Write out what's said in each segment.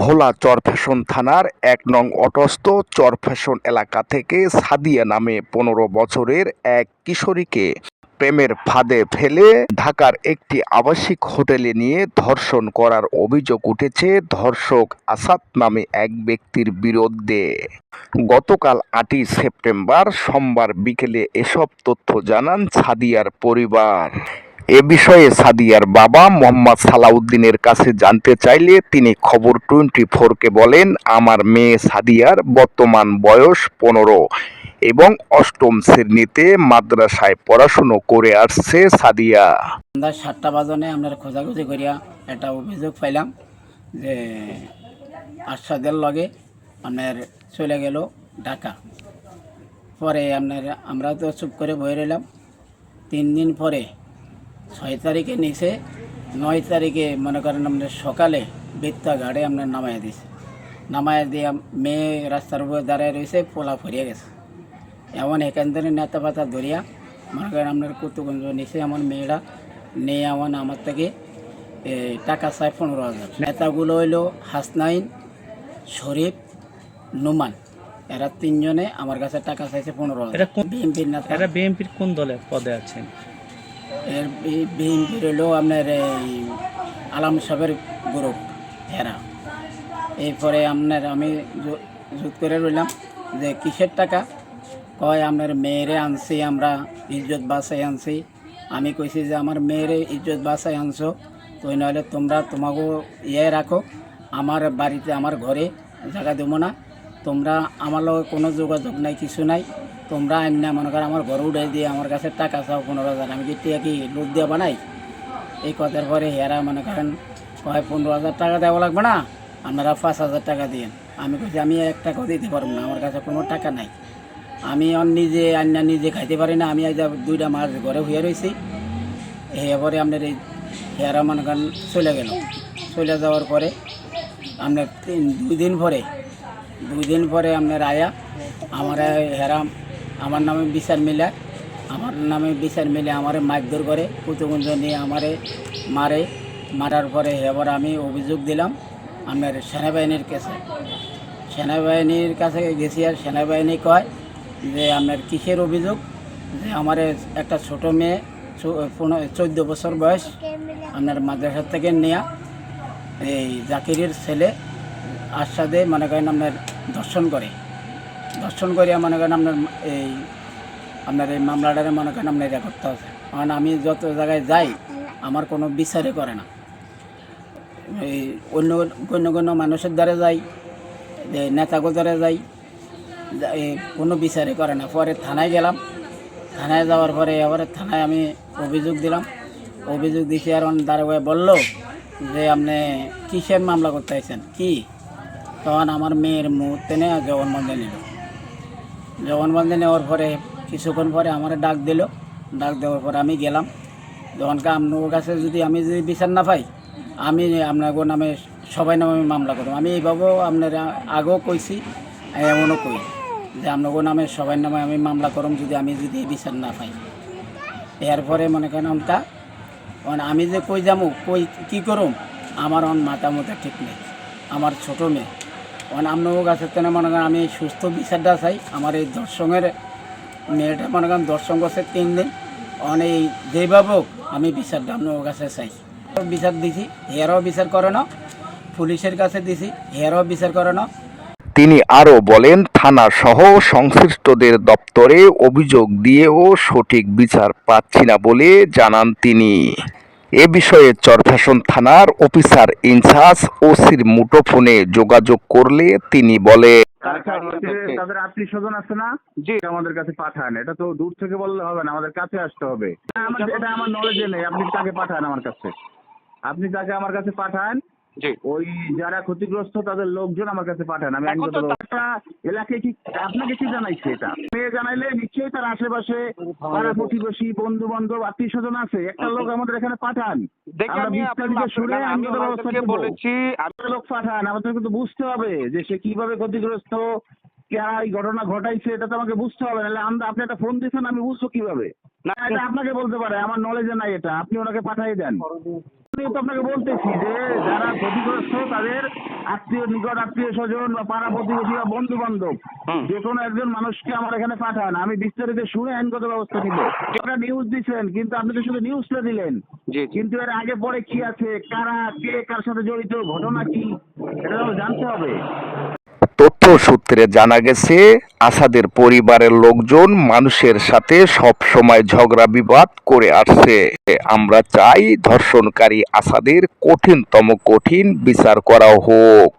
ভোলা চরফ্যাশন থানার ১ নং অটস্থ চরফ্যাশন এলাকা থেকে সাদিয়া নামে ১৫ বছরের এক কিশোরীকে প্রেমের ফাঁদে ফেলে ঢাকার একটি আবাসিক হোটেলে নিয়ে ধর্ষণ করার অভিযোগ উঠেছে ধর্ষক আসাদ নামে এক ব্যক্তির বিরুদ্ধে। গতকাল ৮ই সেপ্টেম্বর সোমবার বিকেলে এসব তথ্য জানান সাদিয়ার পরিবার। এ বিষয়ে সাদিয়ার বাবা মোহাম্মদ সালাউদ্দিনের কাছে জানতে চাইলে তিনি খবর 24কে বলেন, আমার মেয়ে সাদিয়ার বর্তমান বয়স 15 এবং অষ্টম শ্রেণীতে মাদ্রাসায় পড়াশুনো করে আসছে সাদিয়া। সন্ধ্যা ৭টা বাজনে আমরা খোঁজাখুঁজি করিয়া একটা অভিযোগ পাইলাম যে আরশাদের লগে আপনার চলে গেল ঢাকা। পরে আমরা তো চুপ করে বয়ে রইলাম। 3 দিন পরে 6 তারিখে নিচে 9 তারিখে মনে করেন আপনার সকালে বেত্তা ঘাটে আপনার নামাইয়া দিছে। নামাইয়া দিয়ে মেয়ে রাস্তার উপরে দাঁড়ায় রয়েছে, পোলা ফরিয়ে গেছে। এমন এখান থেকে নেতা পাতা ধরিয়া মনে করেন আপনার কুতুগঞ্জ নিচে আমার মেয়েরা নিয়ে আমার থেকে টাকা চায় 15,000। নেতাগুলো হইল হাসনাইন, শরীফ, নুমান, এরা 3 জনে আমার কাছে টাকা চাইছে 15,000। বিএনপির নেতা। এরা বিএনপির কোন দলের পদে আছেন? এর বিএনপির হইলো আপনার এই আলাম সাহেবের গ্রুপ এরা। এরপরে আমি জোট করে রইলাম যে কিসের টাকা। কয় আপনার মেয়েরে আনছি, আমরা ইজ্জত বাঁচাই আনছি। আমি কইছি যে আমার মেয়েরে ইজ্জত বাঁচাই আনছো, তো নাহলে তোমরা তোমাকেও রাখো, আমার বাড়িতে আমার ঘরে জায়গা দেবো না। তোমরা আমার লগে কোনো যোগাযোগ নাই, কিছু নাই। তোমরা আইনা মনে করো আমার ঘরে উঠে দিয়ে আমার কাছে টাকা চাও 15,000। আমি কি টিয়া কি লোক দিয়ে বানাই? এই কথার পরে হেরা মনে করেন কয় 15,000 টাকা দেওয়া লাগবে না, আপনারা 5,000 টাকা দিন। আমি কইছি আমি 1 টাকাও দিতে পারবো না, আমার কাছে কোনো টাকা নাই। আমি নিজে আন্না নিজে খাইতে পারি না। আমি আজ 2টা মাস ঘরে হয়ে রয়েছি। এরপরে আপনার এই হেরা মনে করেন চলে গেল। চলে যাওয়ার পরে আপনার 2 দিন পরে আপনার আয়া আমার হেরা আমার নামে বিচার মিলে আমারে মারধর করে, কুতুগঞ্জ নিয়ে আমারে মারার পরে এবার আমি অভিযোগ দিলাম আপনার সেনাবাহিনীর কাছে গেছি। আর সেনাবাহিনী কয় যে আপনার কিসের অভিযোগ, যে আমার একটা ছোট মেয়ে 14 বছর বয়স আপনার মাদ্রাসা থেকে নেয়া এই জাকিরের ছেলে আরশাদে মনে করেন আপনার দর্শন করিয়া মনে করেন আপনার এই মামলাটারে মনে করেন আপনার এটা করতে হবে। কারণ আমি যত জায়গায় যাই আমার কোনো বিচারে করে না। এই অন্য মানুষের দ্বারা যাই, নেতাগো দ্বারা যাই, কোনো বিচারে করে না। পরে থানায় গেলাম। থানায় যাওয়ার পরে এবারে থানায় আমি অভিযোগ দিলাম। অভিযোগ দিছি আর দারোগায় বলল যে আপনি কিসের মামলা করতে চাইছেন কি? তখন আমার মেয়ের মুহূর্তে নিয়ে জবানবন্দি নিল। জবানবন্দি নেওয়ার পরে কিছুক্ষণ পরে আমার ডাক দেওয়ার পরে আমি গেলাম। যখনকে আপনার কাছে আমি যদি বিচার না পাই, আমি আপনার নামে সবাই নামে আমি মামলা করব। আমি এইভাবেও আপনার আগেও কইছি, এমনও কই যে আপনার নামে সবাই নামে আমি মামলা করব আমি যদি বিচার না পাই। এরপরে মনে করেন আমি যে কই যাবো কী করুম, আমার মাথা ঠিক নেই। আমার ছোটো মেয়ে আপনার কাছে তেনে মনে করেন আমি সুস্থ বিচারটা চাই। আমার এই দর্শনের মেয়েটা মনে করেন দর্শন করছে 3 দিন। এই যেভাবে হোক আমি বিচারটা আপনার কাছে চাই। বিচার দিছি, হেরাও বিচার করে না। পুলিশের কাছে দিছি, হেরাও বিচার করে না। তিনি আরও বলেন, থানা সহ সংশ্লিষ্টদের দপ্তরে অভিযোগ দিয়েও সঠিক বিচার পাচ্ছি না বলে জানান তিনি। এ বিষয়ে চরফ্যাশন থানার অফিসার ইনচার্জ ওসির মুঠোফোনে যোগাযোগ করলে তিনি বলে, তাদের আত্মীয় স্বজন আছে না, জি আমাদের কাছে পাঠান। এটা তো দূর থেকে বললে হবে না, আমাদের কাছে আসতে হবে। এটা আমার নলেজে নেই। আপনি তাকে পাঠান আমার কাছে, আমার কাছে পাঠান। ওই যারা ক্ষতিগ্রস্ত তাদের লোকজন আমার কাছে পাঠান। আমি এলাকায় কি আপনাকে কি জানাইছে? এটা মেয়ে জানাইলে নিশ্চয়ই তার আশেপাশে পাড়া প্রতিবেশী, বন্ধু বান্ধব, আত্মীয় স্বজন আছে। একটা লোক আমাদের এখানে পাঠান। লোক পাঠান, আমাদের কিন্তু বুঝতে হবে যে সে কিভাবে ক্ষতিগ্রস্ত, কারা এই ঘটনা ঘটাইছে, এটা তো আমাকে বুঝতে হবে। নাহলে আপনি একটা ফোন দিচ্ছেন, আমি বুঝবো কিভাবে? না, এটা আপনাকে বলতে পারে, আমার নলেজে নাই এটা। আপনি ওনাকে পাঠাই দেন। আমি তো আপনাকে বলতেছি যে যারা ক্ষতিগ্রস্ত তাদের আত্মীয়, নিকট আত্মীয় স্বজন বা পাড়া প্রতিবেশী বা বন্ধু বান্ধব যে কোনো একজন মানুষকে আমার এখানে পাঠান, আমি বিস্তারিত শুনে আইনগত ব্যবস্থা নিব। আপনারা নিউজ দিচ্ছেন, কিন্তু আপনি তো শুধু নিউজটা দিলেন, কিন্তু এর আগে পরে কি আছে, কারা কে কার সাথে জড়িত, ঘটনা কি, এটা তো জানতে হবে। তথ্য সূত্রে জানা গেছে, আসাদের পরিবারের লোকজন মানুষের সাথে সব সময় ঝগড়া বিবাদ করে আসছে। আমরা চাই ধর্ষণকারী আসাদের কঠিনতম কঠিন বিচার করা হোক।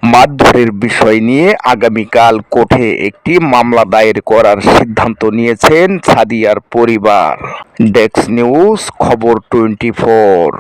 মারধরের বিষয় নিয়ে আগামীকাল কোর্টে একটি মামলা দায়ের করার সিদ্ধান্ত নিয়েছেন সাদিয়ার পরিবার। ডেস্ক নিউজ, খবর 24।